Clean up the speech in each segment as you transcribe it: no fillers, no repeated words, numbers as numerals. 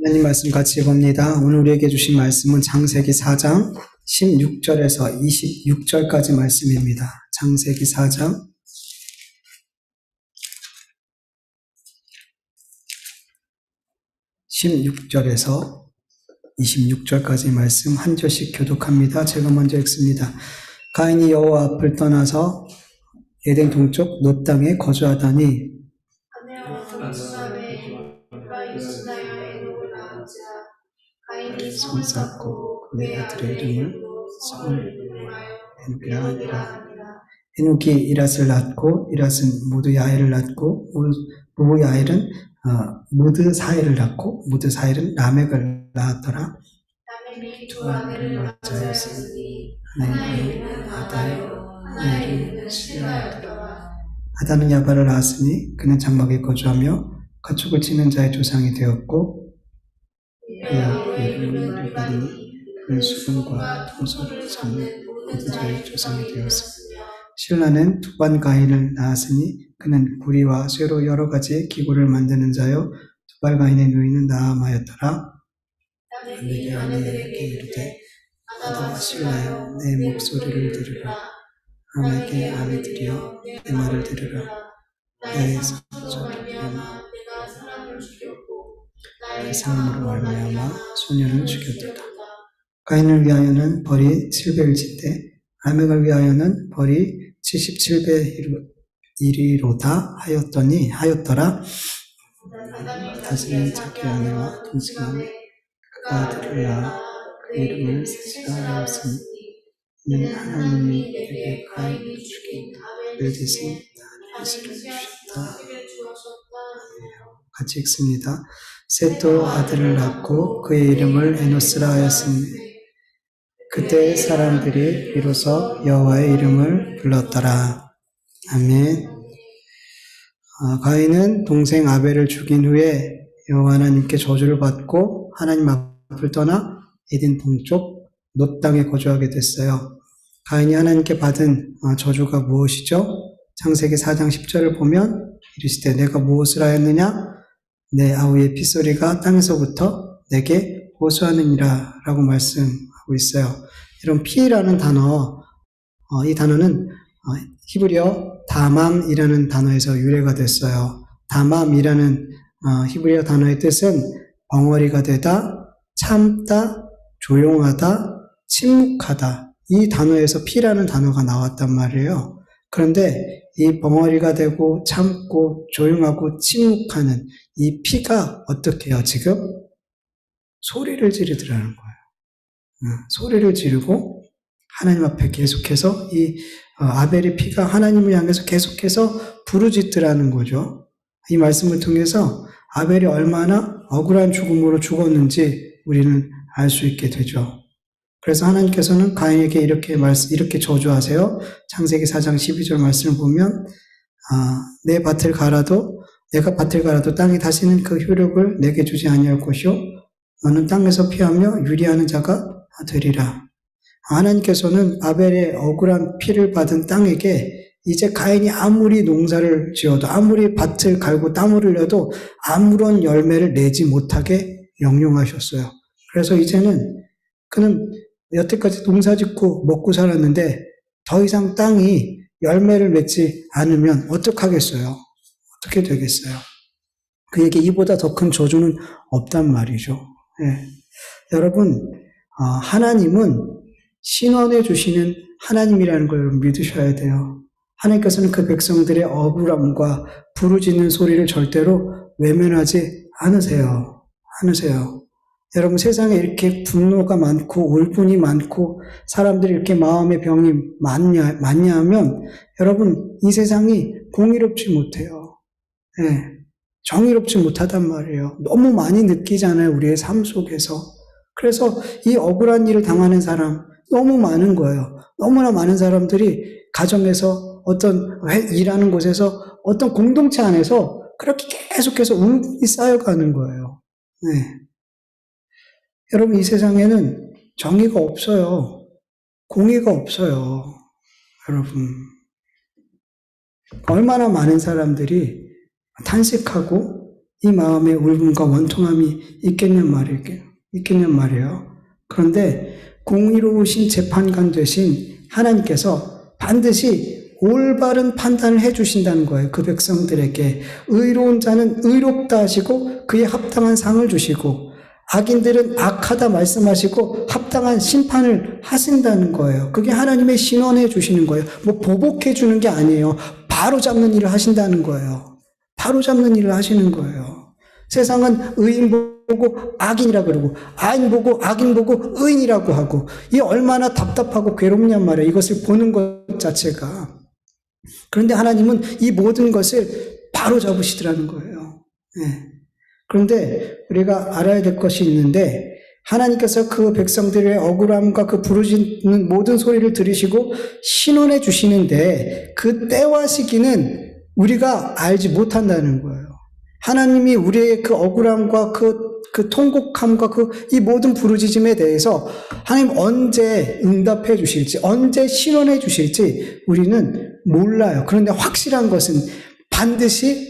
하나님 말씀 같이 봅니다. 오늘 우리에게 주신 말씀은 창세기 4장 16절에서 26절까지 말씀입니다. 창세기 4장 16절에서 26절까지 말씀 한 절씩 교독합니다. 제가 먼저 읽습니다. 가인이 여호와 앞을 떠나서 에덴 동쪽 놋 땅에 거주하다니 손 쌓고 그의 아들의 이름을 에녹이라 하니라. 에녹이 이랏을 낳고 이랏은 무드야엘을 낳고 무드야엘은 무드사엘을 낳고 무드사엘은 라멕을 낳았더라. 두 아들을 낳았으니 하나의 이름은 아다요 하나의 이름은 실라였더라. 아다는 야발을 낳았으니 그는 장막에 거주하며 가축을 치는 자의 조상이 되었고 그의 이름은 르바니 그는 수금과 통소를 잡는 모든 자의 조상이 되었으며 실라는 두반 가인을 낳았으니 그는 구리와 쇠로 여러 가지 기구를 만드는 자요 두발 가인의 누이는 나아마였더라. 내게 아내에게 이르되 아다와 실라여 내 목소리를 들으라. 아내에게 아내들이여 내 말을 들으라. 나의 상처로 말미암아 내가 사람을 죽였고 나의 사람으로 말미암아 소년을 죽였도다. 가인을 위하여는 벌이 700일치되 라멕을 위하여는 벌이 77배이리로다 하였더라. 다시는 자기 아내와 동침하며 그가 아들을 낳아 그 이름을 셋이라 하였으니 이는 하나님이 내게 가인을 죽인 아벨을 대신 다시를 주셨다. 같이 읽습니다. 셋도 아들을 낳고 그의 이름을 에노스라 하였으니 그때 사람들이 비로소 여호와의 이름을 불렀더라. 아멘. 가인은 동생 아벨을 죽인 후에 여호와 하나님께 저주를 받고 하나님 앞을 떠나 에덴 동쪽 놋 땅에 거주하게 됐어요. 가인이 하나님께 받은 저주가 무엇이죠? 창세기 4장 10절을 보면 이르시되 내가 무엇을 하였느냐? 내 아우의 핏소리가 땅에서부터 내게 호소하느니라 라고 말씀하고 있어요. 이런 피라는 단어, 이 단어는 히브리어 다맘이라는 단어에서 유래가 됐어요. 다맘이라는 히브리어 단어의 뜻은 벙어리가 되다, 참다, 조용하다, 침묵하다. 이 단어에서 피라는 단어가 나왔단 말이에요. 그런데 이 벙어리가 되고 참고 조용하고 침묵하는 이 피가 어떻게 해요? 지금 소리를 지르더라는 거예요. 소리를 지르고 하나님 앞에 계속해서 이 아벨의 피가 하나님을 향해서 계속해서 부르짖더라는 거죠. 이 말씀을 통해서 아벨이 얼마나 억울한 죽음으로 죽었는지 우리는 알 수 있게 되죠. 그래서 하나님께서는 가인에게 이렇게 저주하세요. 창세기 4장 12절 말씀을 보면 내가 밭을 갈아도 땅이 다시는 그 효력을 내게 주지 아니할 것이요 너는 땅에서 피하며 유리하는 자가 되리라. 하나님께서는 아벨의 억울한 피를 받은 땅에게 이제 가인이 아무리 농사를 지어도 아무리 밭을 갈고 땀을 흘려도 아무런 열매를 내지 못하게 명령하셨어요. 그래서 이제는 그는 여태까지 농사 짓고 먹고 살았는데 더 이상 땅이 열매를 맺지 않으면 어떡하겠어요? 어떻게 되겠어요? 그에게 이보다 더 큰 저주는 없단 말이죠. 예. 여러분, 하나님은 신원해 주시는 하나님이라는 걸 믿으셔야 돼요. 하나님께서는 그 백성들의 억울함과 부르짖는 소리를 절대로 외면하지 않으세요. 여러분, 세상에 이렇게 분노가 많고 울분이 많고 사람들이 이렇게 마음의 병이 많냐 하면 여러분, 이 세상이 공의롭지 못해요. 네, 정의롭지 못하단 말이에요. 너무 많이 느끼잖아요, 우리의 삶 속에서. 그래서 이 억울한 일을 당하는 사람 너무 많은 거예요. 너무나 많은 사람들이 가정에서 일하는 곳에서 어떤 공동체 안에서 그렇게 계속해서 울분이 쌓여가는 거예요. 네. 여러분, 이 세상에는 정의가 없어요. 공의가 없어요. 여러분, 얼마나 많은 사람들이 탄식하고 이 마음의 울분과 원통함이 있겠냔 말이에요. 그런데 공의로우신 재판관 되신 하나님께서 반드시 올바른 판단을 해주신다는 거예요. 그 백성들에게 의로운 자는 의롭다 하시고 그에 합당한 상을 주시고 악인들은 악하다 말씀하시고 합당한 심판을 하신다는 거예요. 그게 하나님의 신원해 주시는 거예요. 뭐 보복해 주는 게 아니에요. 바로 잡는 일을 하신다는 거예요. 바로 잡는 일을 하시는 거예요. 세상은 의인 보고 악인이라 그러고 악인 보고 악인 보고 의인이라고 하고 이게 얼마나 답답하고 괴롭냔 말이에요. 이것을 보는 것 자체가. 그런데 하나님은 이 모든 것을 바로 잡으시더라는 거예요. 네. 그런데 우리가 알아야 될 것이 있는데 하나님께서 그 백성들의 억울함과 그 부르짖는 모든 소리를 들으시고 신원해 주시는데 그 때와 시기는 우리가 알지 못한다는 거예요. 하나님이 우리의 그 억울함과 그 통곡함과 이 모든 부르짖음에 대해서 하나님 언제 응답해 주실지, 언제 신원해 주실지 우리는 몰라요. 그런데 확실한 것은 반드시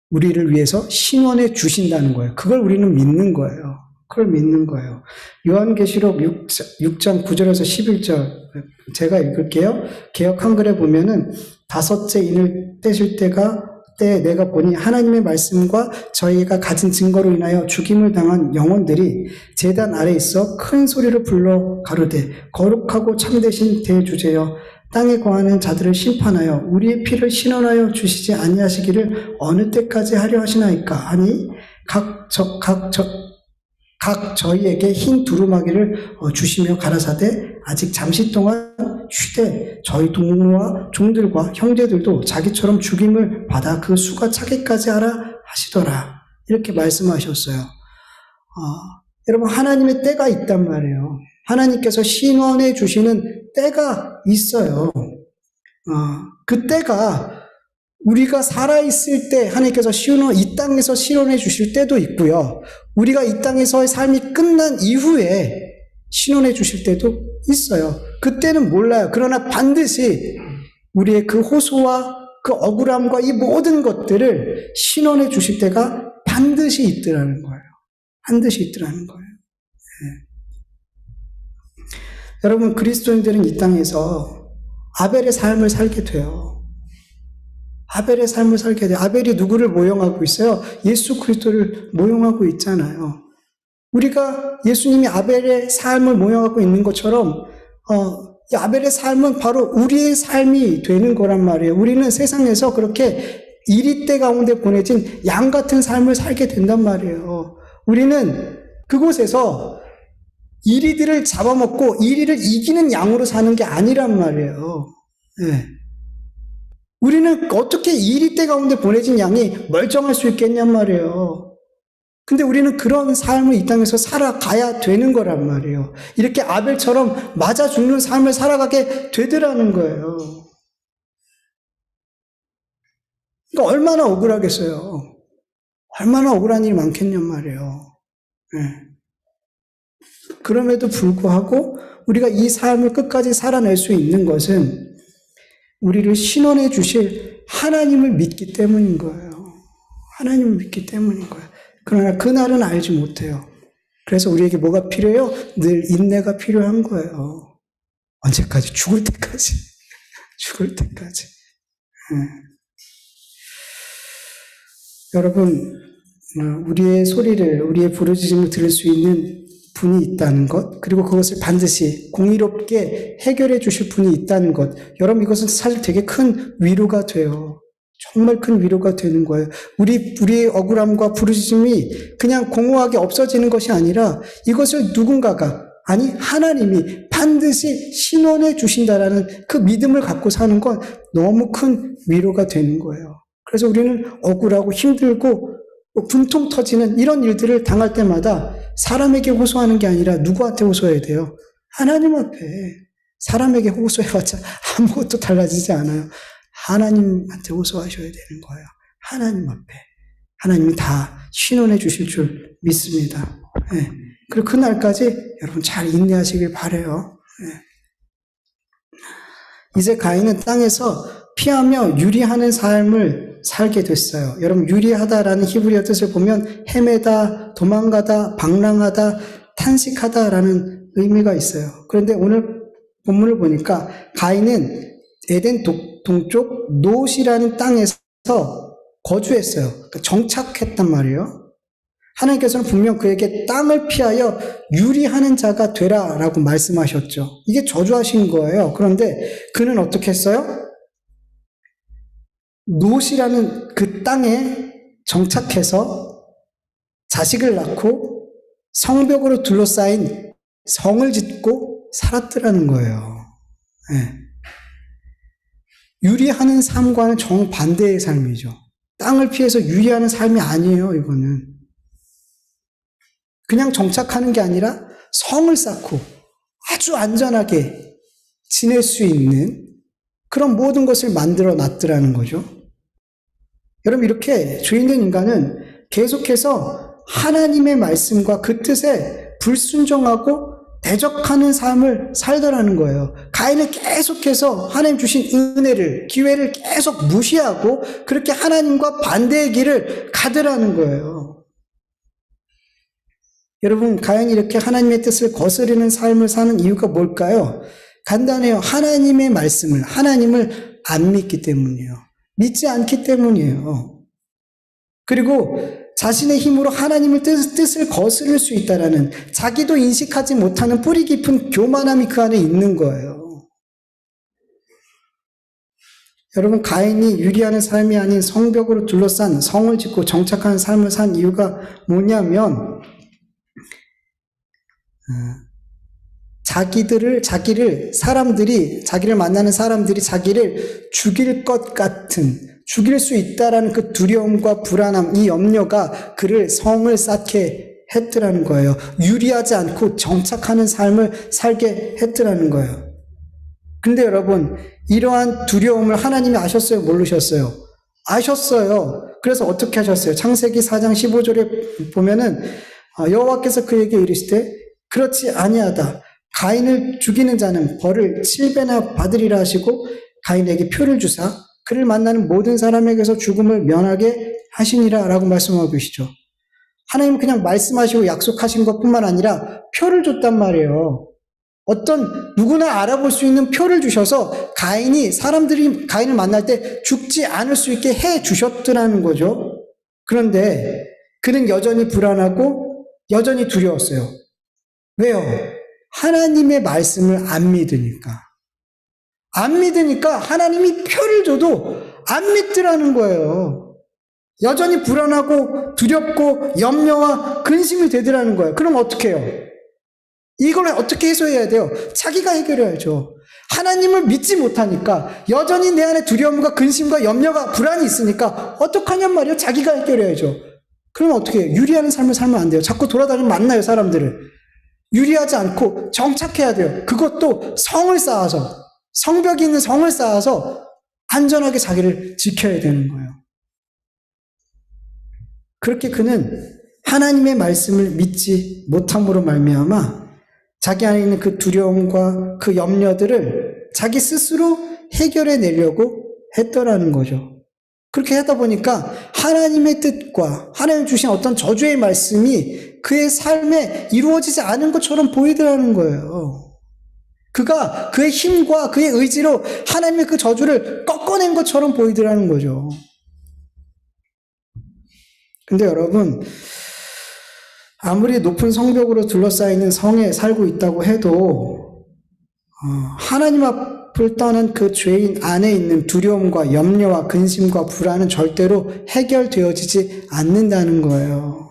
우리를 위해서 신원해 주신다는 거예요. 그걸 우리는 믿는 거예요. 그걸 믿는 거예요. 요한계시록 6장 9절에서 11절 제가 읽을게요. 개역 한글에 보면은 다섯째 인을 떼실 때에 내가 보니 하나님의 말씀과 저희가 가진 증거로 인하여 죽임을 당한 영혼들이 제단 아래 있어 큰 소리를 불러 가로되 거룩하고 참되신 대주제여 땅에 거하는 자들을 심판하여 우리의 피를 신원하여 주시지 아니하시기를 어느 때까지 하려 하시나이까 하니 각 저희에게 흰 두루마기를 주시며 가라사대 아직 잠시 동안 쉬되 저희 동무와 종들과 형제들도 자기처럼 죽임을 받아 그 수가 차기까지 하라 하시더라. 이렇게 말씀하셨어요. 여러분 하나님의 때가 있단 말이에요. 하나님께서 신원해 주시는 때가 있어요. 그 때가 우리가 살아있을 때 하나님께서 이 땅에서 신원해 주실 때도 있고요. 우리가 이 땅에서의 삶이 끝난 이후에 신원해 주실 때도 있어요. 그때는 몰라요. 그러나 반드시 우리의 그 호소와 그 억울함과 이 모든 것들을 신원해 주실 때가 반드시 있더라는 거예요. 반드시 있더라는 거예요. 네. 여러분 그리스도인들은 이 땅에서 아벨의 삶을 살게 돼요. 아벨의 삶을 살게 돼요. 아벨이 누구를 모형하고 있어요? 예수 그리스도를 모형하고 있잖아요. 우리가 예수님이 아벨의 삶을 모형하고 있는 것처럼 이 아벨의 삶은 바로 우리의 삶이 되는 거란 말이에요. 우리는 세상에서 그렇게 이리떼 가운데 보내진 양 같은 삶을 살게 된단 말이에요. 우리는 그곳에서 이리들을 잡아먹고 이리를 이기는 양으로 사는 게 아니란 말이에요. 네. 우리는 어떻게 이리떼 가운데 보내진 양이 멀쩡할 수 있겠냔 말이에요. 근데 우리는 그런 삶을 이 땅에서 살아가야 되는 거란 말이에요. 이렇게 아벨처럼 맞아 죽는 삶을 살아가게 되더라는 거예요. 그러니까 얼마나 억울하겠어요. 얼마나 억울한 일이 많겠냔 말이에요. 네. 그럼에도 불구하고 우리가 이 삶을 끝까지 살아낼 수 있는 것은 우리를 신원해 주실 하나님을 믿기 때문인 거예요. 하나님을 믿기 때문인 거예요. 그러나 그날은 알지 못해요. 그래서 우리에게 뭐가 필요해요? 늘 인내가 필요한 거예요. 언제까지? 죽을 때까지. 죽을 때까지. 여러분, 우리의 소리를, 우리의 부르짖음을 들을 수 있는 분이 있다는 것, 그리고 그것을 반드시 공의롭게 해결해 주실 분이 있다는 것, 여러분 이것은 사실 되게 큰 위로가 돼요. 정말 큰 위로가 되는 거예요. 우리의 억울함과 부르짖음이 그냥 공허하게 없어지는 것이 아니라 이것을 누군가가, 아니 하나님이 반드시 신원해 주신다라는 그 믿음을 갖고 사는 건 너무 큰 위로가 되는 거예요. 그래서 우리는 억울하고 힘들고 분통 터지는 이런 일들을 당할 때마다 사람에게 호소하는 게 아니라 누구한테 호소해야 돼요? 하나님 앞에. 사람에게 호소해봤자 아무것도 달라지지 않아요. 하나님한테 호소하셔야 되는 거예요. 하나님 앞에. 하나님이 다 신원해 주실 줄 믿습니다. 네. 그리고 그날까지 여러분 잘 인내하시길 바라요. 네. 이제 가인은 땅에서 피하며 유리하는 삶을 살게 됐어요. 여러분, 유리하다라는 히브리어 뜻을 보면 헤매다, 도망가다, 방랑하다, 탄식하다라는 의미가 있어요. 그런데 오늘 본문을 보니까 가인은 에덴 동쪽 노시라는 땅에서 거주했어요. 그러니까 정착했단 말이에요. 하나님께서는 분명 그에게 땅을 피하여 유리하는 자가 되라라고 말씀하셨죠. 이게 저주하신 거예요. 그런데 그는 어떻게 했어요? 노시라는 그 땅에 정착해서 자식을 낳고 성벽으로 둘러싸인 성을 짓고 살았더라는 거예요. 네. 유리하는 삶과는 정반대의 삶이죠. 땅을 피해서 유리하는 삶이 아니에요, 이거는. 그냥 정착하는 게 아니라 성을 쌓고 아주 안전하게 지낼 수 있는 그런 모든 것을 만들어 놨더라는 거죠. 여러분, 이렇게 죄인된 인간은 계속해서 하나님의 말씀과 그 뜻에 불순종하고 대적하는 삶을 살더라는 거예요. 가인은 계속해서 하나님 주신 은혜를, 기회를 계속 무시하고 그렇게 하나님과 반대의 길을 가더라는 거예요. 여러분, 가인이 이렇게 하나님의 뜻을 거스르는 삶을 사는 이유가 뭘까요? 간단해요. 하나님의 말씀을, 하나님을 안 믿기 때문이에요. 믿지 않기 때문이에요. 그리고 자신의 힘으로 하나님의 뜻을 거스를 수 있다라는 자기도 인식하지 못하는 뿌리 깊은 교만함이 그 안에 있는 거예요. 여러분, 가인이 유리하는 삶이 아닌 성벽으로 둘러싼 성을 짓고 정착한 삶을 산 이유가 뭐냐면 자기를 만나는 사람들이 자기를 죽일 것 같은, 죽일 수 있다라는 그 두려움과 불안함, 이 염려가 그를 성을 쌓게 했더라는 거예요. 유리하지 않고 정착하는 삶을 살게 했더라는 거예요. 근데 여러분, 이러한 두려움을 하나님이 아셨어요? 모르셨어요? 아셨어요. 그래서 어떻게 하셨어요? 창세기 4장 15절에 보면은 여호와께서 그에게 이르시되 그렇지 아니하다. 가인을 죽이는 자는 벌을 7배나 받으리라 하시고 가인에게 표를 주사 그를 만나는 모든 사람에게서 죽음을 면하게 하시니라 라고 말씀하고 계시죠. 하나님은 그냥 말씀하시고 약속하신 것뿐만 아니라 표를 줬단 말이에요. 어떤 누구나 알아볼 수 있는 표를 주셔서 사람들이 가인을 만날 때 죽지 않을 수 있게 해 주셨더라는 거죠. 그런데 그는 여전히 불안하고 여전히 두려웠어요. 왜요? 하나님의 말씀을 안 믿으니까. 안 믿으니까 하나님이 표를 줘도 안 믿더라는 거예요. 여전히 불안하고 두렵고 염려와 근심이 되더라는 거예요. 그럼 어떻게 해요? 이걸 어떻게 해소해야 돼요? 자기가 해결해야죠. 하나님을 믿지 못하니까 여전히 내 안에 두려움과 근심과 염려가 불안이 있으니까 어떡하냔 말이에요. 자기가 해결해야죠. 그러면 어떻게 해요? 유리하는 삶을 살면 안 돼요. 자꾸 돌아다니면 만나요, 사람들을. 유리하지 않고 정착해야 돼요. 그것도 성을 쌓아서, 성벽이 있는 성을 쌓아서 안전하게 자기를 지켜야 되는 거예요. 그렇게 그는 하나님의 말씀을 믿지 못함으로 말미암아 자기 안에 있는 그 두려움과 그 염려들을 자기 스스로 해결해 내려고 했더라는 거죠. 그렇게 하다 보니까 하나님의 뜻과 하나님 주신 어떤 저주의 말씀이 그의 삶에 이루어지지 않은 것처럼 보이더라는 거예요. 그가 그의 힘과 그의 의지로 하나님의 그 저주를 꺾어낸 것처럼 보이더라는 거죠. 근데 여러분, 아무리 높은 성벽으로 둘러싸이는 성에 살고 있다고 해도 하나님 앞을 떠난 그 죄인 안에 있는 두려움과 염려와 근심과 불안은 절대로 해결되어지지 않는다는 거예요.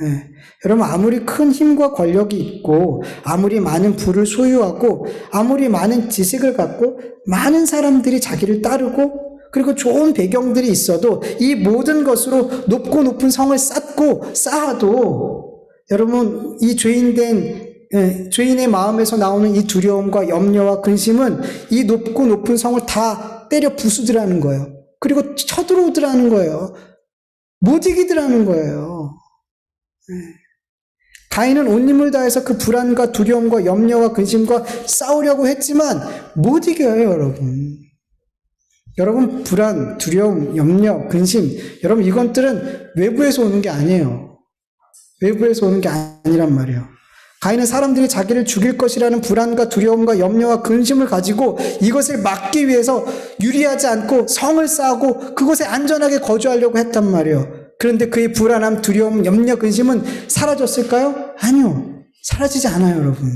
네. 여러분, 아무리 큰 힘과 권력이 있고 아무리 많은 부를 소유하고 아무리 많은 지식을 갖고 많은 사람들이 자기를 따르고 그리고 좋은 배경들이 있어도 이 모든 것으로 높고 높은 성을 쌓아도 여러분, 이 죄인의 마음에서 나오는 이 두려움과 염려와 근심은 이 높고 높은 성을 다 때려 부수더라는 거예요. 그리고 쳐들어오더라는 거예요. 못 이기더라는 거예요. 가인은 온 힘을 다해서 그 불안과 두려움과 염려와 근심과 싸우려고 했지만 못 이겨요, 여러분. 여러분, 불안, 두려움, 염려, 근심, 여러분, 이것들은 외부에서 오는 게 아니에요. 외부에서 오는 게 아니란 말이에요. 가인은 사람들이 자기를 죽일 것이라는 불안과 두려움과 염려와 근심을 가지고 이것을 막기 위해서 유리하지 않고 성을 쌓고 그곳에 안전하게 거주하려고 했단 말이에요. 그런데 그의 불안함, 두려움, 염려, 근심은 사라졌을까요? 아니요. 사라지지 않아요, 여러분.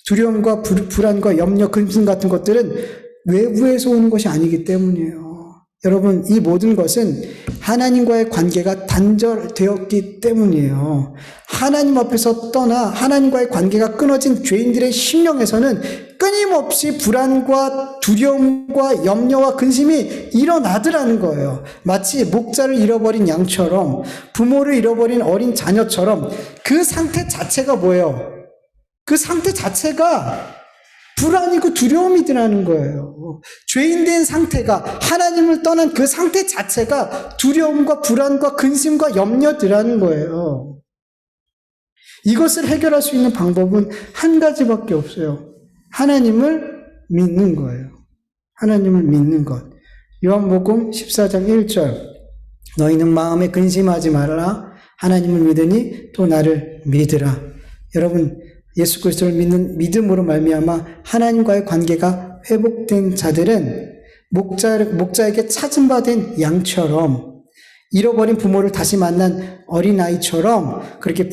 두려움과 불안과 염려, 근심 같은 것들은 외부에서 오는 것이 아니기 때문이에요. 여러분, 이 모든 것은 하나님과의 관계가 단절되었기 때문이에요. 하나님 앞에서 떠나 하나님과의 관계가 끊어진 죄인들의 심령에서는 끊임없이 불안과 두려움과 염려와 근심이 일어나더라는 거예요. 마치 목자를 잃어버린 양처럼, 부모를 잃어버린 어린 자녀처럼 그 상태 자체가 뭐예요? 그 상태 자체가 불안이고 두려움이더라는 거예요. 죄인된 상태가, 하나님을 떠난 그 상태 자체가 두려움과 불안과 근심과 염려더라는 거예요. 이것을 해결할 수 있는 방법은 한 가지밖에 없어요. 하나님을 믿는 거예요. 하나님을 믿는 것. 요한복음 14장 1절. 너희는 마음에 근심하지 말라. 하나님을 믿으니 또 나를 믿으라. 여러분, 예수 그리스도를 믿는 믿음으로 말미암아 하나님과의 관계가 회복된 자들은 목자에게 찾은 바 된 양처럼, 잃어버린 부모를 다시 만난 어린아이처럼 그렇게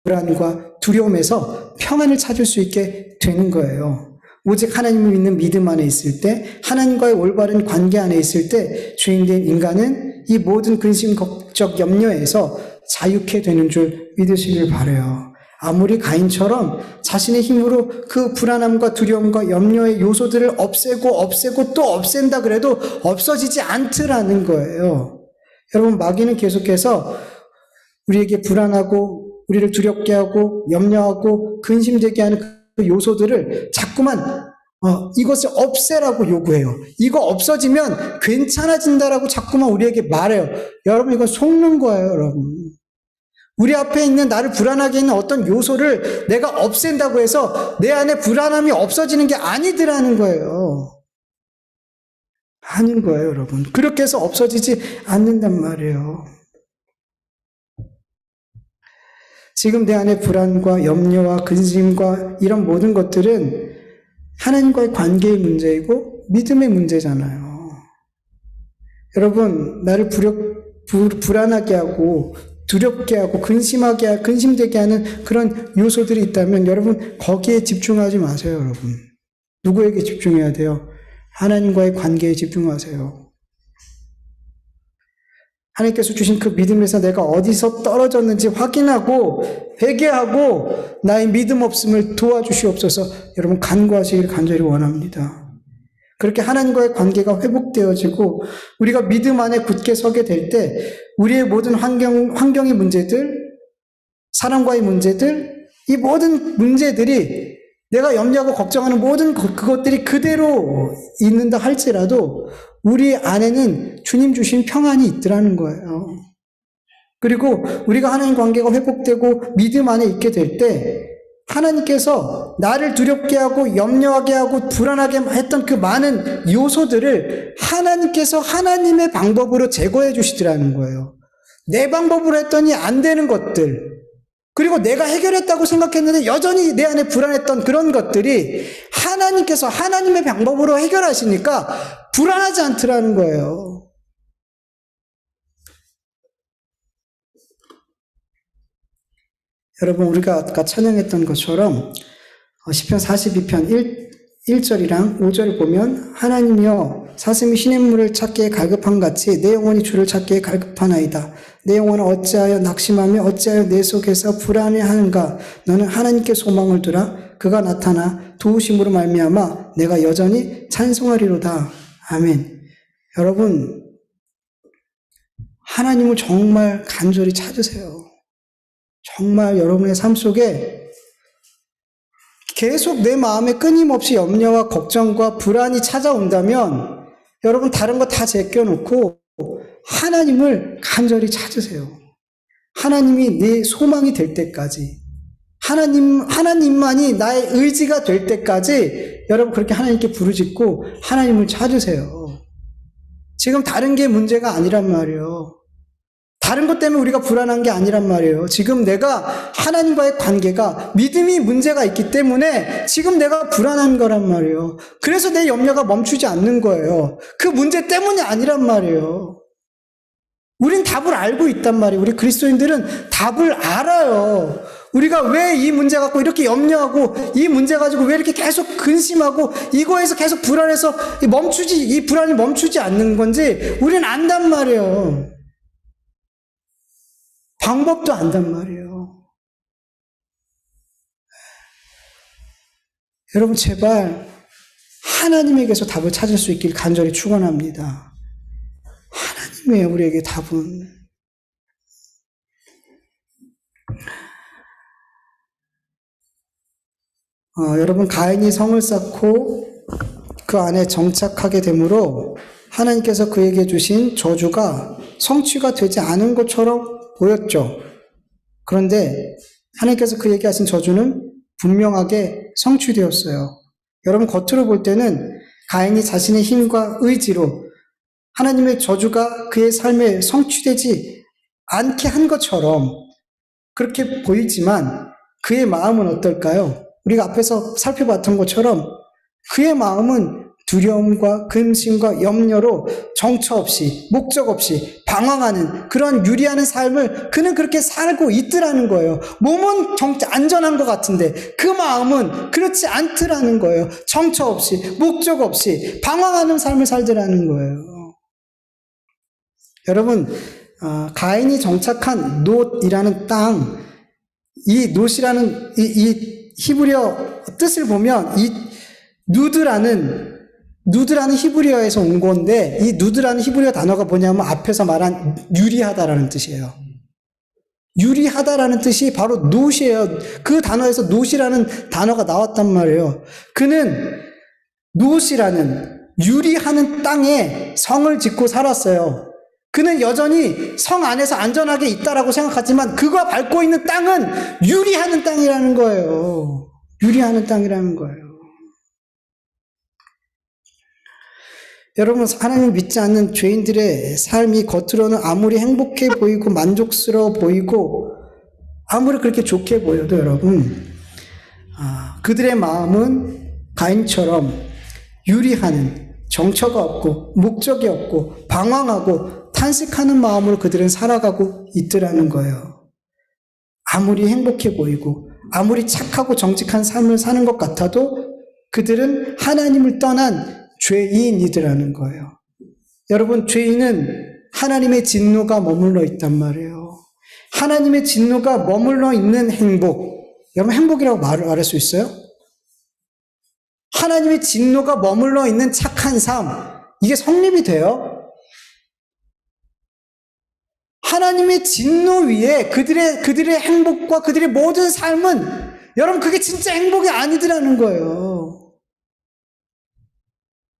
불안과 두려움에서 평안을 찾을 수 있게 되는 거예요. 오직 하나님을 믿는 믿음 안에 있을 때, 하나님과의 올바른 관계 안에 있을 때 죄인된 인간은 이 모든 근심, 걱정, 염려에서 자유케 되는 줄 믿으시길 바라요. 아무리 가인처럼 자신의 힘으로 그 불안함과 두려움과 염려의 요소들을 없애고 또 없앤다 그래도 없어지지 않더라는 거예요. 여러분, 마귀는 계속해서 우리에게 불안하고 우리를 두렵게 하고 염려하고 근심되게 하는 그 요소들을 자꾸만 이것을 없애라고 요구해요. 이거 없어지면 괜찮아진다라고 자꾸만 우리에게 말해요. 여러분, 이건 속는 거예요, 여러분. 우리 앞에 있는 나를 불안하게 있는 어떤 요소를 내가 없앤다고 해서 내 안에 불안함이 없어지는 게 아니더라는 거예요. 아닌 거예요, 여러분. 그렇게 해서 없어지지 않는단 말이에요. 지금 내 안에 불안과 염려와 근심과 이런 모든 것들은 하나님과의 관계의 문제이고 믿음의 문제잖아요. 여러분, 나를 불안하게 하고 두렵게 하고 근심되게 하는 그런 요소들이 있다면 여러분, 거기에 집중하지 마세요, 여러분. 누구에게 집중해야 돼요? 하나님과의 관계에 집중하세요. 하나님께서 주신 그 믿음에서 내가 어디서 떨어졌는지 확인하고 회개하고 나의 믿음 없음을 도와주시옵소서. 여러분, 간구하시길 간절히 원합니다. 그렇게 하나님과의 관계가 회복되어지고 우리가 믿음 안에 굳게 서게 될 때 우리의 모든 환경의 문제들, 사람과의 문제들, 이 모든 문제들이 내가 염려하고 걱정하는 모든 그것들이 그대로 있는다 할지라도 우리 안에는 주님 주신 평안이 있더라는 거예요. 그리고 우리가 하나님 관계가 회복되고 믿음 안에 있게 될 때 하나님께서 나를 두렵게 하고 염려하게 하고 불안하게 했던 그 많은 요소들을 하나님께서 하나님의 방법으로 제거해 주시더라는 거예요. 내 방법으로 했더니 안 되는 것들, 그리고 내가 해결했다고 생각했는데 여전히 내 안에 불안했던 그런 것들이 하나님께서 하나님의 방법으로 해결하시니까 불안하지 않더라는 거예요. 여러분, 우리가 아까 찬양했던 것처럼 시편 42편 1절이랑 5절을 보면 하나님이여 사슴이 시냇물을 찾기에 갈급한 같이 내 영혼이 주를 찾기에 갈급하나이다. 내 영혼은 어찌하여 낙심하며 어찌하여 내 속에서 불안해하는가. 너는 하나님께 소망을 두라. 그가 나타나 도우심으로 말미암아 내가 여전히 찬송하리로다. 아멘. 여러분, 하나님을 정말 간절히 찾으세요. 정말 여러분의 삶 속에 계속 내 마음에 끊임없이 염려와 걱정과 불안이 찾아온다면 여러분, 다른 거 다 제껴놓고 하나님을 간절히 찾으세요. 하나님이 내 소망이 될 때까지, 하나님만이 나의 의지가 될 때까지 여러분 그렇게 하나님께 부르짖고 하나님을 찾으세요. 지금 다른 게 문제가 아니란 말이에요. 다른 것 때문에 우리가 불안한 게 아니란 말이에요. 지금 내가 하나님과의 관계가 믿음이 문제가 있기 때문에 지금 내가 불안한 거란 말이에요. 그래서 내 염려가 멈추지 않는 거예요. 그 문제 때문이 아니란 말이에요. 우린 답을 알고 있단 말이에요. 우리 그리스도인들은 답을 알아요. 우리가 왜 이 문제 갖고 이렇게 염려하고 이 문제 가지고 왜 이렇게 계속 근심하고 이거에서 계속 불안해서 이 불안이 멈추지 않는 건지 우리는 안단 말이에요. 방법도 안단 말이에요. 여러분 제발 하나님에게서 답을 찾을 수 있길 간절히 축원합니다. 하나님이에요, 우리에게 답은. 여러분 가인이 성을 쌓고 그 안에 정착하게 되므로 하나님께서 그에게 주신 저주가 성취가 되지 않은 것처럼 보였죠. 그런데 하나님께서 그에게 하신 저주는 분명하게 성취되었어요. 여러분 겉으로 볼 때는 가인이 자신의 힘과 의지로 하나님의 저주가 그의 삶에 성취되지 않게 한 것처럼 그렇게 보이지만 그의 마음은 어떨까요? 우리가 앞에서 살펴봤던 것처럼 그의 마음은 두려움과 근심과 염려로 정처 없이 목적 없이 방황하는 그런 유리하는 삶을 그는 그렇게 살고 있더라는 거예요. 몸은 안전한 것 같은데 그 마음은 그렇지 않더라는 거예요. 정처 없이 목적 없이 방황하는 삶을 살더라는 거예요. 여러분 가인이 정착한 놋이라는 땅, 이 놋이라는 이 히브리어 뜻을 보면 이 누드라는 히브리어에서 온 건데 이 누드라는 히브리어 단어가 뭐냐면 앞에서 말한 유리하다라는 뜻이에요. 유리하다라는 뜻이 바로 놋이에요. 그 단어에서 놋이라는 단어가 나왔단 말이에요. 그는 놋이라는 유리하는 땅에 성을 짓고 살았어요. 그는 여전히 성 안에서 안전하게 있다라고 생각하지만 그가 밟고 있는 땅은 유리하는 땅이라는 거예요. 유리하는 땅이라는 거예요. 여러분 하나님을 믿지 않는 죄인들의 삶이 겉으로는 아무리 행복해 보이고 만족스러워 보이고 아무리 그렇게 좋게 보여도 여러분 그들의 마음은 가인처럼 유리하는 정처가 없고 목적이 없고 방황하고 탄식하는 마음으로 그들은 살아가고 있더라는 거예요. 아무리 행복해 보이고 아무리 착하고 정직한 삶을 사는 것 같아도 그들은 하나님을 떠난 죄인이더라는 거예요. 여러분 죄인은 하나님의 진노가 머물러 있단 말이에요. 하나님의 진노가 머물러 있는 행복, 여러분 행복이라고 말할 수 있어요? 하나님의 진노가 머물러 있는 착한 삶, 이게 성립이 돼요? 하나님의 진노 위에 그들의 행복과 그들의 모든 삶은 여러분 그게 진짜 행복이 아니더라는 거예요.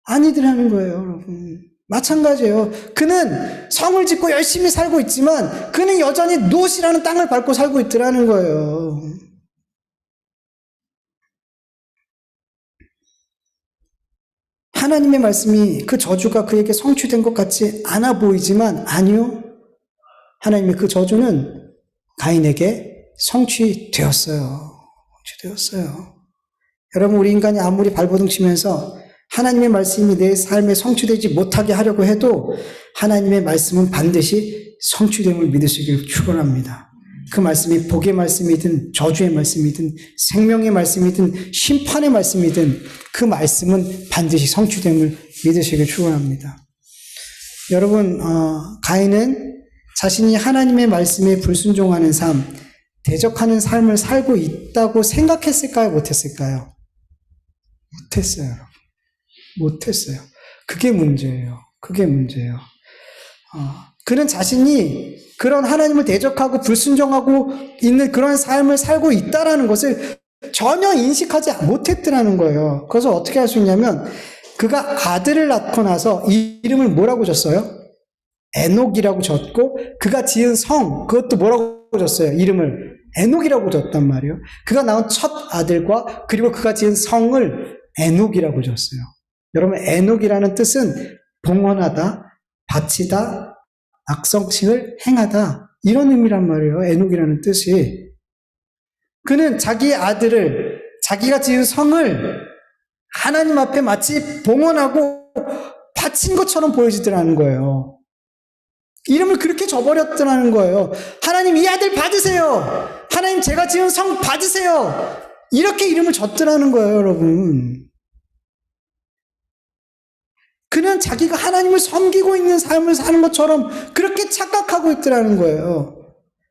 아니더라는 거예요, 여러분. 마찬가지예요. 그는 성을 짓고 열심히 살고 있지만 그는 여전히 놋이라는 땅을 밟고 살고 있더라는 거예요. 하나님의 말씀이 그 저주가 그에게 성취된 것 같지 않아 보이지만 아니요. 하나님의 그 저주는 가인에게 성취되었어요. 성취되었어요. 여러분 우리 인간이 아무리 발버둥 치면서 하나님의 말씀이 내 삶에 성취되지 못하게 하려고 해도 하나님의 말씀은 반드시 성취됨을 믿으시길 축원합니다. 그 말씀이 복의 말씀이든 저주의 말씀이든 생명의 말씀이든 심판의 말씀이든 그 말씀은 반드시 성취됨을 믿으시길 축원합니다. 여러분 가인은 자신이 하나님의 말씀에 불순종하는 삶, 대적하는 삶을 살고 있다고 생각했을까요? 못했을까요? 못했어요. 여러분. 못했어요. 그게 문제예요. 그게 문제예요. 그는 자신이 그런 하나님을 대적하고 불순종하고 있는 그런 삶을 살고 있다라는 것을 전혀 인식하지 못했더라는 거예요. 그래서 어떻게 할 수 있냐면 그가 아들을 낳고 나서 이 이름을 뭐라고 줬어요? 에녹이라고 줬고 그가 지은 성 그것도 뭐라고 줬어요? 이름을 에녹이라고 줬단 말이에요. 그가 낳은 첫 아들과 그리고 그가 지은 성을 에녹이라고 줬어요. 여러분, 에녹이라는 뜻은 봉헌하다, 바치다, 악성칭을 행하다, 이런 의미란 말이에요. 에녹이라는 뜻이. 그는 자기의 아들을, 자기가 지은 성을 하나님 앞에 마치 봉헌하고 바친 것처럼 보여지더라는 거예요. 이름을 그렇게 줘버렸더라는 거예요. 하나님, 이 아들 받으세요. 하나님, 제가 지은 성 받으세요. 이렇게 이름을 줬더라는 거예요, 여러분. 그는 자기가 하나님을 섬기고 있는 삶을 사는 것처럼 그렇게 착각하고 있더라는 거예요.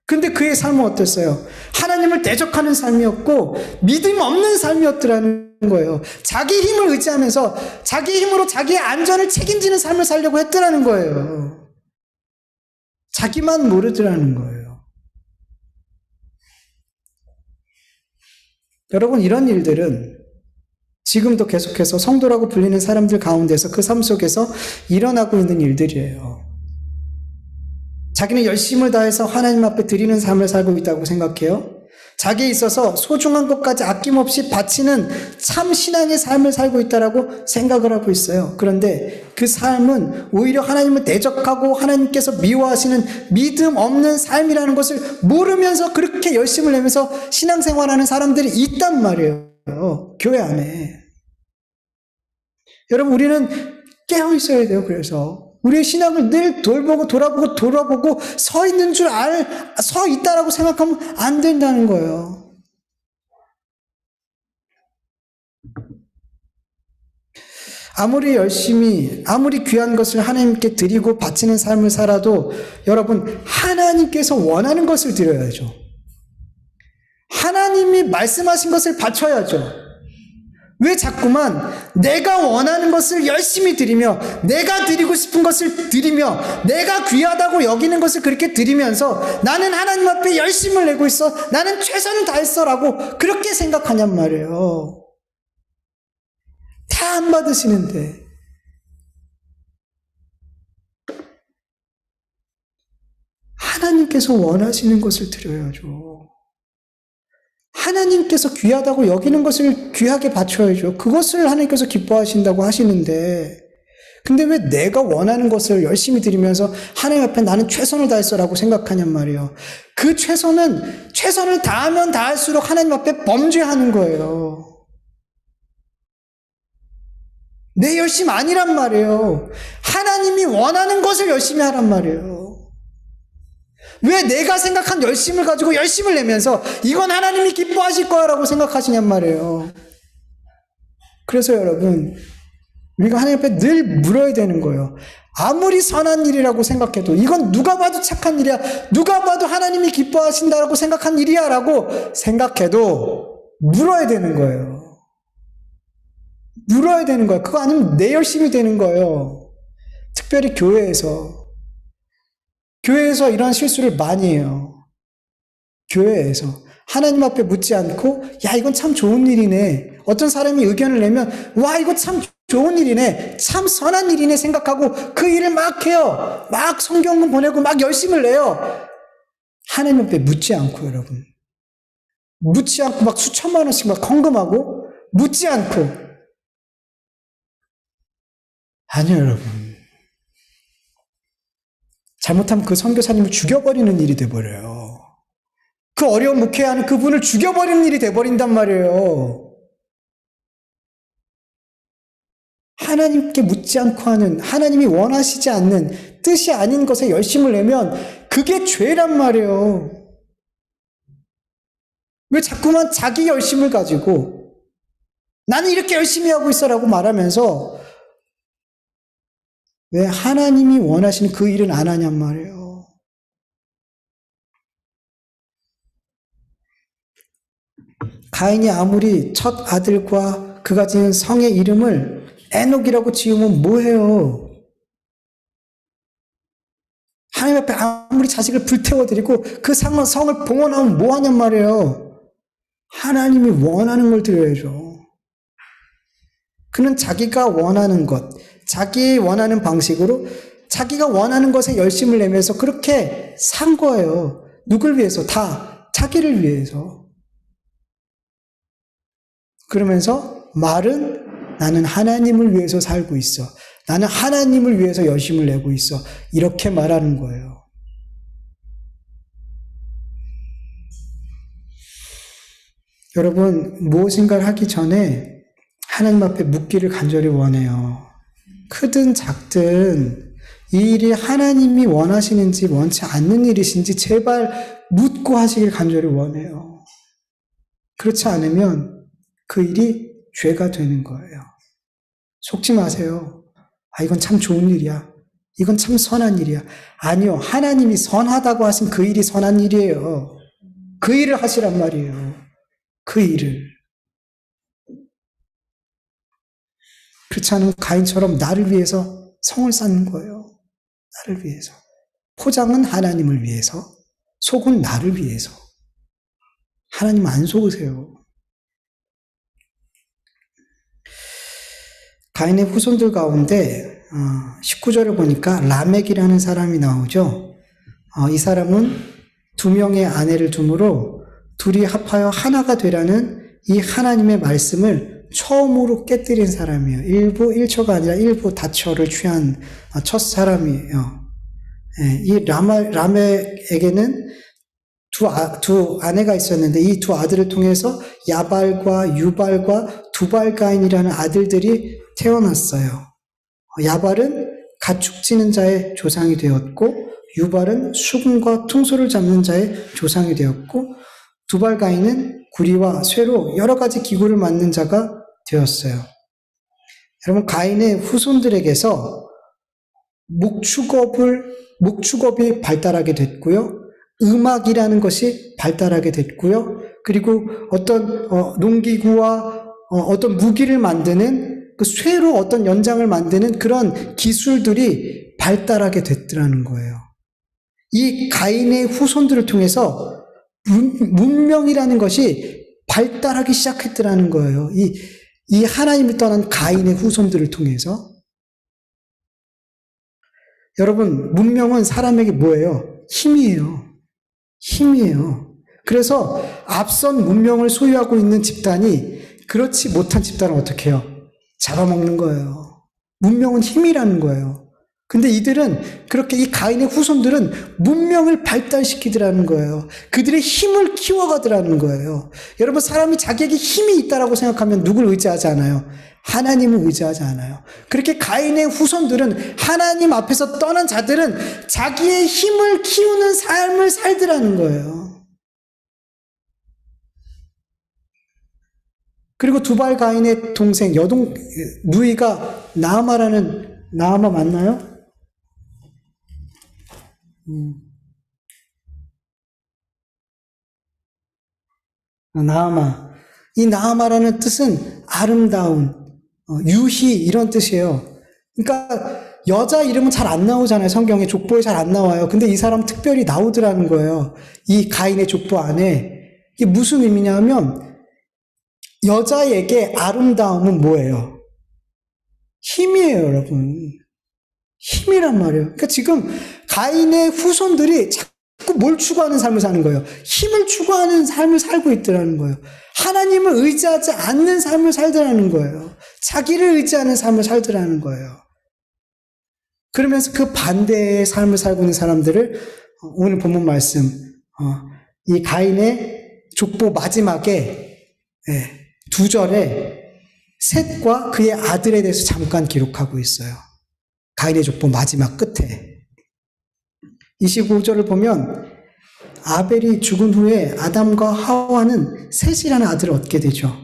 근데 그의 삶은 어땠어요? 하나님을 대적하는 삶이었고 믿음 없는 삶이었더라는 거예요. 자기 힘을 의지하면서 자기 힘으로 자기의 안전을 책임지는 삶을 살려고 했더라는 거예요. 자기만 모르더라는 거예요. 여러분, 이런 일들은 지금도 계속해서 성도라고 불리는 사람들 가운데서 그 삶 속에서 일어나고 있는 일들이에요. 자기는 열심을 다해서 하나님 앞에 드리는 삶을 살고 있다고 생각해요. 자기에 있어서 소중한 것까지 아낌없이 바치는 참 신앙의 삶을 살고 있다고 생각을 하고 있어요. 그런데 그 삶은 오히려 하나님을 대적하고 하나님께서 미워하시는 믿음 없는 삶이라는 것을 모르면서 그렇게 열심을 내면서 신앙생활하는 사람들이 있단 말이에요. 교회 안에. 여러분, 우리는 깨어 있어야 돼요. 그래서 우리의 신앙을 늘 돌아보고 서 있는 서 있다라고 생각하면 안 된다는 거예요. 아무리 열심히, 아무리 귀한 것을 하나님께 드리고 바치는 삶을 살아도 여러분, 하나님께서 원하는 것을 드려야죠. 하나님이 말씀하신 것을 바쳐야죠. 왜 자꾸만 내가 원하는 것을 열심히 드리며 내가 드리고 싶은 것을 드리며 내가 귀하다고 여기는 것을 그렇게 드리면서 나는 하나님 앞에 열심을 내고 있어, 나는 최선을 다했어 라고 그렇게 생각하냔 말이에요. 다 안 받으시는데. 하나님께서 원하시는 것을 드려야죠. 하나님께서 귀하다고 여기는 것을 귀하게 바쳐야죠. 그것을 하나님께서 기뻐하신다고 하시는데, 근데 왜 내가 원하는 것을 열심히 드리면서 하나님 앞에 나는 최선을 다했어라고 생각하냔 말이에요. 그 최선을 다하면 다할수록 하나님 앞에 범죄하는 거예요. 내 열심 아니란 말이에요. 하나님이 원하는 것을 열심히 하란 말이에요. 왜 내가 생각한 열심을 가지고 열심을 내면서 이건 하나님이 기뻐하실 거야 라고 생각하시냔 말이에요. 그래서 여러분, 우리가 하나님 앞에 늘 물어야 되는 거예요. 아무리 선한 일이라고 생각해도 이건 누가 봐도 착한 일이야, 누가 봐도 하나님이 기뻐하신다고 생각한 일이야 라고 생각해도 물어야 되는 거예요. 물어야 되는 거예요. 그거 아니면 내 열심이 되는 거예요. 특별히 교회에서 이런 실수를 많이 해요. 교회에서 하나님 앞에 묻지 않고 야, 이건 참 좋은 일이네. 어떤 사람이 의견을 내면 와, 이거 참 좋은 일이네, 참 선한 일이네 생각하고 그 일을 막 해요. 막 성경문 보내고 막 열심을 내요. 하나님 앞에 묻지 않고, 여러분, 묻지 않고 막 수천만 원씩 막 헌금하고 묻지 않고. 아니요, 여러분. 잘못하면 그 선교사님을 죽여버리는 일이 돼버려요. 그 어려운 목회하는 그분을 죽여버리는 일이 돼버린단 말이에요. 하나님께 묻지 않고 하는, 하나님이 원하시지 않는 뜻이 아닌 것에 열심을 내면 그게 죄란 말이에요. 왜 자꾸만 자기 열심을 가지고 나는 이렇게 열심히 하고 있어라고 말하면서 왜 하나님이 원하시는 그 일은 안 하냔 말이에요. 가인이 아무리 첫 아들과 그가 지은 성의 이름을 에녹이라고 지으면 뭐해요? 하나님 앞에 아무리 자식을 불태워드리고 그 성을 봉헌하면 뭐하냔 말이에요. 하나님이 원하는 걸 드려야죠. 그는 자기가 원하는 것, 자기 원하는 방식으로 자기가 원하는 것에 열심을 내면서 그렇게 산 거예요. 누굴 위해서? 다 자기를 위해서. 그러면서 말은 나는 하나님을 위해서 살고 있어. 나는 하나님을 위해서 열심을 내고 있어. 이렇게 말하는 거예요. 여러분, 무엇인가를 하기 전에 하나님 앞에 묻기를 간절히 원해요. 크든 작든 이 일이 하나님이 원하시는지 원치 않는 일이신지 제발 묻고 하시길 간절히 원해요. 그렇지 않으면 그 일이 죄가 되는 거예요. 속지 마세요. 아, 이건 참 좋은 일이야. 이건 참 선한 일이야. 아니요. 하나님이 선하다고 하신 그 일이 선한 일이에요. 그 일을 하시란 말이에요. 그 일을. 그렇지 않으면 가인처럼 나를 위해서 성을 쌓는 거예요. 나를 위해서. 포장은 하나님을 위해서, 속은 나를 위해서. 하나님 안 속으세요. 가인의 후손들 가운데 19절을 보니까 라멕이라는 사람이 나오죠. 이 사람은 2명의 아내를 두므로 둘이 합하여 하나가 되라는 이 하나님의 말씀을 처음으로 깨뜨린 사람이에요. 일부 1초가 아니라 일부 다처를 취한 첫 사람이에요. 이 라멕에게는 두 아내가 있었는데 이 두 아들을 통해서 야발과 유발과 두발가인이라는 아들들이 태어났어요. 야발은 가축지는 자의 조상이 되었고 유발은 수금과 퉁소를 잡는 자의 조상이 되었고 두발가인은 구리와 쇠로 여러 가지 기구를 만든 자가 되었어요. 여러분, 가인의 후손들에게서 목축업이 발달하게 됐고요. 음악이라는 것이 발달하게 됐고요. 그리고 어떤 농기구와 어떤 무기를 만드는 그 쇠로 어떤 연장을 만드는 그런 기술들이 발달하게 됐더라는 거예요. 이 가인의 후손들을 통해서 문명이라는 것이 발달하기 시작했더라는 거예요. 이 하나님을 떠난 가인의 후손들을 통해서. 여러분, 문명은 사람에게 뭐예요? 힘이에요. 힘이에요. 그래서 앞선 문명을 소유하고 있는 집단이 그렇지 못한 집단을 어떻게 해요? 잡아먹는 거예요. 문명은 힘이라는 거예요. 근데 이들은 그렇게 이 가인의 후손들은 문명을 발달시키더라는 거예요. 그들의 힘을 키워가더라는 거예요. 여러분, 사람이 자기에게 힘이 있다라고 생각하면 누굴 의지하지 않아요? 하나님을 의지하지 않아요. 그렇게 가인의 후손들은 하나님 앞에서 떠난 자들은 자기의 힘을 키우는 삶을 살더라는 거예요. 그리고 두발 가인의 동생 여동 누이가 나아마 맞나요? 나아마. 이 나아마라는 뜻은 아름다운, 유희 이런 뜻이에요. 그러니까 여자 이름은 잘 안 나오잖아요. 성경에 족보에 잘 안 나와요. 근데 이 사람 특별히 나오더라는 거예요. 이 가인의 족보 안에. 이게 무슨 의미냐면 여자에게 아름다움은 뭐예요? 힘이에요, 여러분. 힘이란 말이에요. 그러니까 지금 가인의 후손들이 자꾸 뭘 추구하는 삶을 사는 거예요? 힘을 추구하는 삶을 살고 있더라는 거예요. 하나님을 의지하지 않는 삶을 살더라는 거예요. 자기를 의지하는 삶을 살더라는 거예요. 그러면서 그 반대의 삶을 살고 있는 사람들을 오늘 본문 말씀, 이 가인의 족보 마지막에 2절에 셋과 그의 아들에 대해서 잠깐 기록하고 있어요. 가인의 족보 마지막 끝에 25절을 보면 아벨이 죽은 후에 아담과 하와는 셋이라는 아들을 얻게 되죠.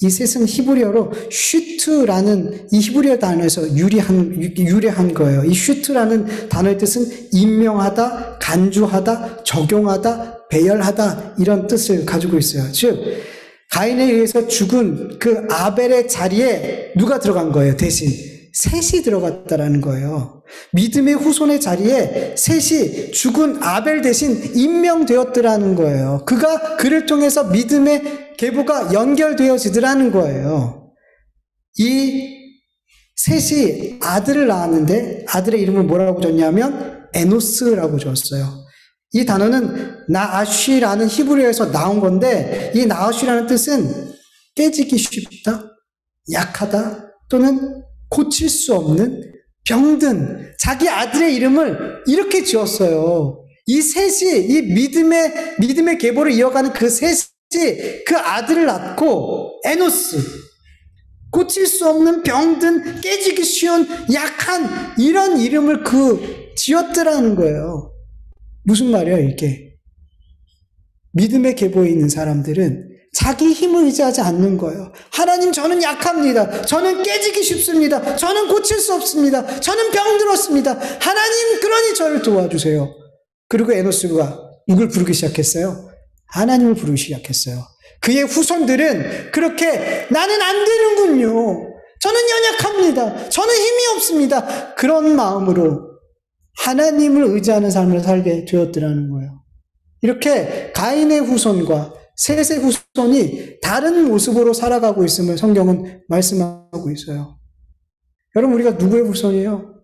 이 셋은 히브리어로 슈트라는 이 히브리어 단어에서 유래한 거예요. 이 슈트라는 단어의 뜻은 임명하다, 간주하다, 적용하다, 배열하다 이런 뜻을 가지고 있어요. 즉 가인에 의해서 죽은 그 아벨의 자리에 누가 들어간 거예요? 대신 셋이 들어갔다라는 거예요. 믿음의 후손의 자리에 셋이 죽은 아벨 대신 임명되었더라는 거예요. 그를 통해서 믿음의 계보가 연결되어지더라는 거예요. 이 셋이 아들을 낳았는데 아들의 이름을 뭐라고 줬냐면 에노스라고 줬어요. 이 단어는 나아쉬라는 히브리어에서 나온 건데 이 나아쉬라는 뜻은 깨지기 쉽다, 약하다, 또는 고칠 수 없는, 병든 자기 아들의 이름을 이렇게 지었어요. 이 셋이 이 믿음의 계보를 이어가는 그 셋이 그 아들을 낳고 에노스, 고칠 수 없는, 병든, 깨지기 쉬운, 약한 이런 이름을 지었더라는 거예요. 무슨 말이에요, 이게? 믿음의 계보에 있는 사람들은 자기 힘을 의지하지 않는 거예요. 하나님, 저는 약합니다. 저는 깨지기 쉽습니다. 저는 고칠 수 없습니다. 저는 병들었습니다. 하나님, 그러니 저를 도와주세요. 그리고 에노스가 누굴 부르기 시작했어요? 하나님을 부르기 시작했어요. 그의 후손들은 그렇게 나는 안 되는군요. 저는 연약합니다. 저는 힘이 없습니다. 그런 마음으로 하나님을 의지하는 삶을 살게 되었더라는 거예요. 이렇게 가인의 후손과 셋의 후손이 다른 모습으로 살아가고 있음을 성경은 말씀하고 있어요. 여러분, 우리가 누구의 후손이에요?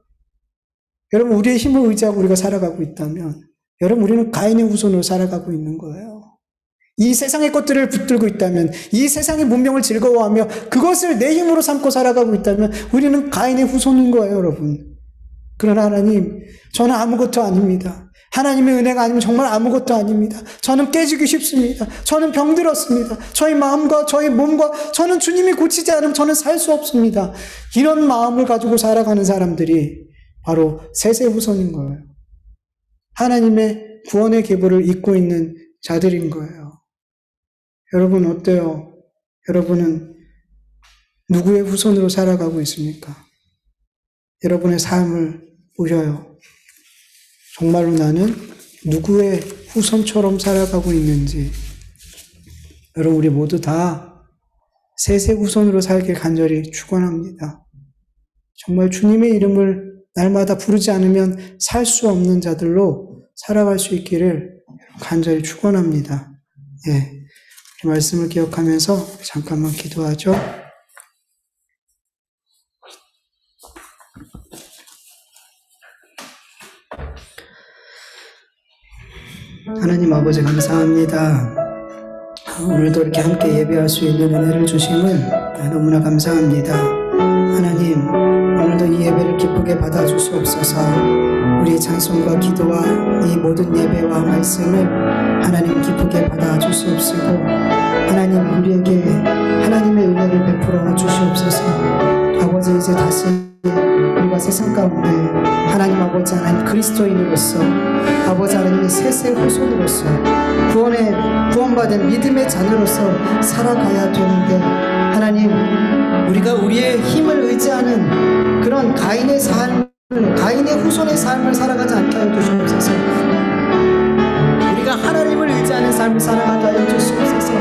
여러분, 우리의 힘을 의지하고 우리가 살아가고 있다면 여러분, 우리는 가인의 후손으로 살아가고 있는 거예요. 이 세상의 것들을 붙들고 있다면, 이 세상의 문명을 즐거워하며 그것을 내 힘으로 삼고 살아가고 있다면 우리는 가인의 후손인 거예요, 여러분. 그러나 하나님, 저는 아무것도 아닙니다. 하나님의 은혜가 아니면 정말 아무것도 아닙니다. 저는 깨지기 쉽습니다. 저는 병들었습니다. 저희 마음과 저희 몸과 저는 주님이 고치지 않으면 저는 살 수 없습니다. 이런 마음을 가지고 살아가는 사람들이 바로 셋의 후손인 거예요. 하나님의 구원의 계보를 잇고 있는 자들인 거예요. 여러분 어때요? 여러분은 누구의 후손으로 살아가고 있습니까? 여러분의 삶을 보셔요. 정말로 나는 누구의 후손처럼 살아가고 있는지. 여러분, 우리 모두 다 셋의 후손으로 살길 간절히 축원합니다. 정말 주님의 이름을 날마다 부르지 않으면 살 수 없는 자들로 살아갈 수 있기를 간절히 축원합니다. 예, 이 말씀을 기억하면서 잠깐만 기도하죠. 하나님 아버지, 감사합니다. 오늘도 이렇게 함께 예배할 수 있는 은혜를 주심을 너무나 감사합니다. 하나님, 오늘도 이 예배를 기쁘게 받아주시옵소서. 우리의 찬송과 기도와 이 모든 예배와 말씀을 하나님 기쁘게 받아주시옵시고, 하나님 우리에게 하나님의 은혜를 베풀어 주시옵소서. 아버지, 이제 다시 우리가 세상 가운데 하나님 아버지, 하나님 그리스도인으로서 아버지 하나님의 셋의 후손으로서 구원받은 믿음의 자녀로서 살아가야 되는데, 하나님 우리가 우리의 힘을 의지하는 그런 가인의 후손의 삶을 살아가지 않게 하여 주시옵소서. 우리가 하나님을 의지하는 삶을 살아가게 하여 주시옵소서.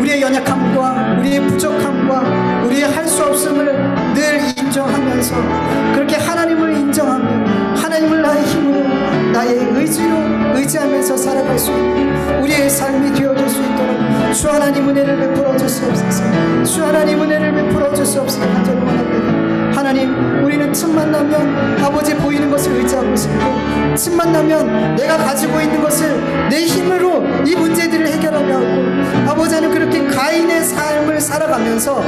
우리의 연약함과 우리의 부족함과 우리의 할 수 없음을 늘 인정하면서 그렇게 하나님을 인정하며 하나님을 나의 힘으로 나의 의지로 의지하면서 살아갈 수 있는 우리의 삶이 되어질 수 있도록 주 하나님 은혜를 베풀어 주시옵소서. 주 하나님 은혜를 베풀어 주시옵소서. 간절히 원합니다. 하나님, 우리는 틈만 나면 아버지 보이는 것을 의지하고 싶고, 틈만 나면 내가 가지고 있는 것을 내 힘으로 이 문제들을 해결하려 하고, 아버지 하나님 그렇게 가인의 삶을 살아가면서,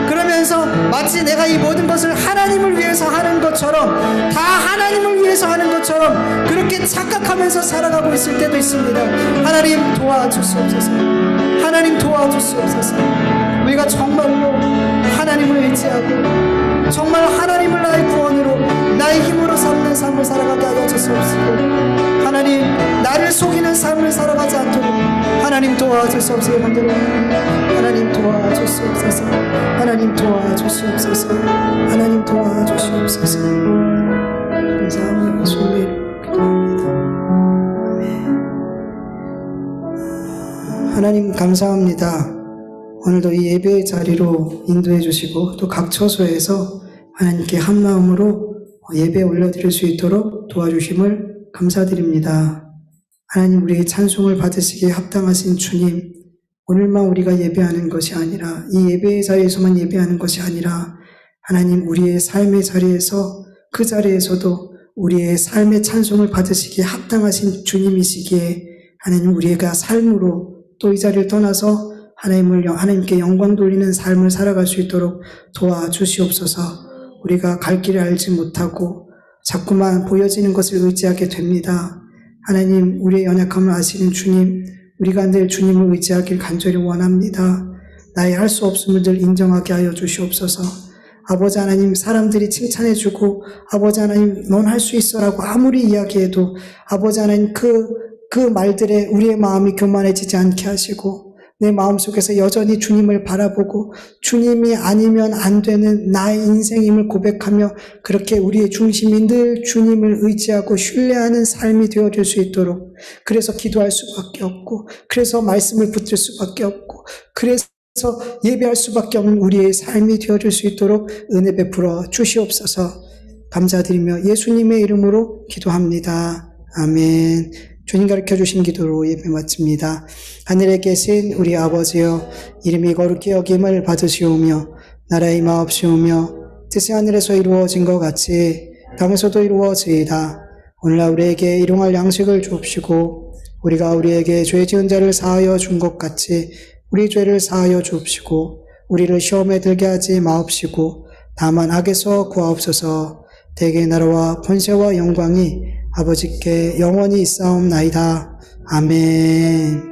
그러면서 마치 내가 이 모든 것을 하나님을 위해서 하는 것처럼, 다 하나님을 위해서 하는 것처럼 그렇게 착각하면서 살아가고 있을 때도 있습니다. 하나님 도와주시옵소서. 하나님 도와주시옵소서. 우리가 정말로 하나님을 의지하고 정말 하나님을 나의 구원으로 나의 힘으로 삼는 삶을 살아가게 하여 주시옵시고, 하나님 나를 속이는 삶을 살아가지 않도록 하나님 도와주시옵소서. 하나님 도와주시옵소서. 하나님 도와주시옵소서. 하나님 도와주시옵소서. 감사합니다. 손을 기도합니다. 하나님 감사합니다. 오늘도 이 예배의 자리로 인도해 주시고 또 각 처소에서 하나님께 한 마음으로 예배 올려드릴 수 있도록 도와주심을 감사드립니다. 하나님, 우리의 찬송을 받으시기에 합당하신 주님, 오늘만 우리가 예배하는 것이 아니라 이 예배의 자리에서만 예배하는 것이 아니라 하나님 우리의 삶의 자리에서 그 자리에서도 우리의 삶의 찬송을 받으시기에 합당하신 주님이시기에 하나님 우리가 삶으로 또 이 자리를 떠나서 하나님께 영광 돌리는 삶을 살아갈 수 있도록 도와주시옵소서. 우리가 갈 길을 알지 못하고 자꾸만 보여지는 것을 의지하게 됩니다. 하나님 우리의 연약함을 아시는 주님, 우리가 늘 주님을 의지하길 간절히 원합니다. 나의 할 수 없음을 늘 인정하게 하여 주시옵소서. 아버지 하나님, 사람들이 칭찬해주고 아버지 하나님 넌 할 수 있어라고 아무리 이야기해도 아버지 하나님 그 말들에 우리의 마음이 교만해지지 않게 하시고 내 마음속에서 여전히 주님을 바라보고 주님이 아니면 안 되는 나의 인생임을 고백하며 그렇게 우리의 중심이 늘 주님을 의지하고 신뢰하는 삶이 되어질 수 있도록, 그래서 기도할 수밖에 없고 그래서 말씀을 붙들 수밖에 없고 그래서 예배할 수밖에 없는 우리의 삶이 되어질 수 있도록 은혜 베풀어 주시옵소서. 감사드리며 예수님의 이름으로 기도합니다. 아멘. 주님 가르쳐주신 기도로 예배 마칩니다. 하늘에 계신 우리 아버지여, 이름이 거룩히 여김을 받으시오며 나라의 임하옵시오며 뜻이 하늘에서 이루어진 것 같이 땅에서도 이루어지이다. 오늘날 우리에게 일용할 양식을 주옵시고 우리가 우리에게 죄 지은 자를 사하여 준 것 같이 우리 죄를 사하여 주옵시고 우리를 시험에 들게 하지 마옵시고 다만 악에서 구하옵소서. 대개 나라와 권세와 영광이 아버지께 영원히 있사옵나이다. 아멘.